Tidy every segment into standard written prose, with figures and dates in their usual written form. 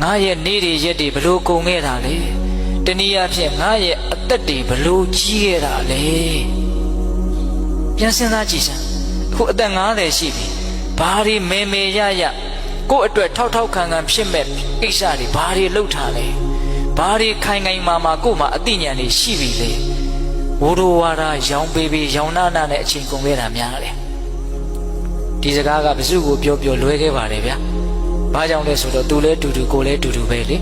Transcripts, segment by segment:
ငါရဲ့နေ့တွေရက်တွေဘလို့ကုန်ခဲ့တာလေတနည်းအားဖြင့်ငါရဲ့အသက်တွေဘလို့ကြီးခဲ့တာလေပြန်စဉ်းစားကြည့်စမ်းအခုအသက်90ရှိပြီဘာတွေမေမေရရကိုယ့်အတွက်ထောက်ထောက်ခံခံဖြစ်မဲ့ကိစ္စတွေဘာတွေလှုပ်ထားလဲဘာတွေခိုင်ခိုင်မာမာကို့မှာအသိဉာဏ်တွေရှိပြီလေဝိုးတော်ဝါဒရောင်ပေးပြီးရောင်နာနာနဲ့အချိန်ကုန်ခဲ့တာများတယ်ဒီစကားကဘယ်သူကိုပြောလွဲခဲ့ပါတယ်ဗျာဘာကြောင့်လဲဆိုတော့သူလဲတူတူကိုလဲတူတူပဲလေ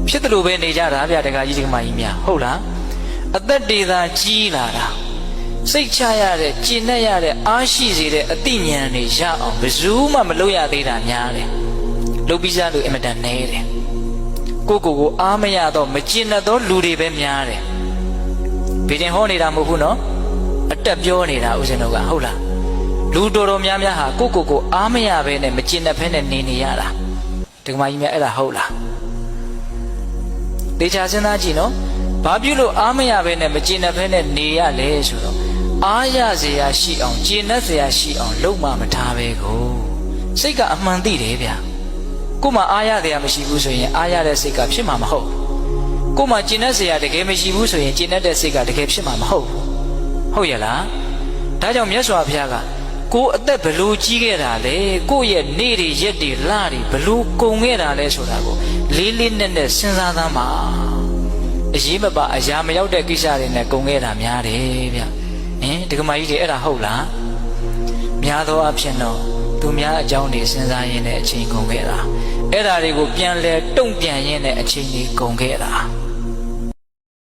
ဖြစ်တယ်လို့ပဲနေကြတာဗျာတခါကြီးဒီကမကြီးများဟုတ်လားအသက်တွေသာကြီးလာတာစိတ်ချရတဲ့ကျင့်တတ်ရတဲ့အားရှိစေတဲ့အသိဉာဏ်တွေရအောင်ဘယ်သူမှမလုပ်ရသေးတာများတယ်လုပ်ပြီးစားလို့အင်မတန်နေတယ်ကိုအားမရတော့မကျင့်တတ်သောလူတွေပဲများတယ်ဘေးတင်ဟောနေတာမဟုတ်ဘူးနော်အတက်ပြောနေတာဦးဇင်းတို့ကဟုတ်လားလူတော်များများဟာကိုအားမရဘဲနဲ့မကျင့်တတ်ဘဲနဲ့နေရတာဒီကမကြီးများအဲ့ဒါဟုတ်လားတေချာစဉ်းစားကြည့်နော်ဘာဖြစ်လို့အားမရဘဲနဲ့မကျင့်တတ်ဘဲနဲ့နေရလဲဆိုတော့အားရเสียရှိအောင်ကျင့်တတ်เสียရှိအောင်လုပ်မှမထားပဲကိုစိတ်ကအမှန်သိတယ်ဗျာကိုမှအားရเสียမရှိဘူးဆိုရင်အားရတဲ့စိတ်ကဖြစ်မှာမဟုတ်ကိုမှကျင့်တတ်เสียတကယ်မရှိဘူးဆိုရင်ကျင့်တတ်တဲ့စိတ်ကတကယ်ဖြစ်မှာမဟုတ်ဟုတ်ရဲ့လားဒါကြောင့်မြတ်စွာဘုရားကကိုအသက်ဘလို့ကြီးခဲ့တာလဲကိုရဲ့နေ့တွေရက်တွေလတွေဘလို့ကုန်ခဲ့တာလဲဆိုတာကိုလေးလေးနက်နက်စဉ်းစားသမ်းပါအရေးမပါအရာမရောက်တဲ့ကိစ္စတွေနဲ့ကုန်ခဲ့တာများတယ်ဗျဒီကမကြီးတွေအဲ့ဒါဟုတ်လားများသောအားဖြင့်တော့သူများအကြောင်းတွေစဉ်းစားရင်းနဲ့အချိန်ကုန်ခဲ့တာအဲ့ဒါတွေကိုပြန်လဲတုံ့ပြန်ရင်းနဲ့အချိန်ကြီးကုန်ခဲ့တာ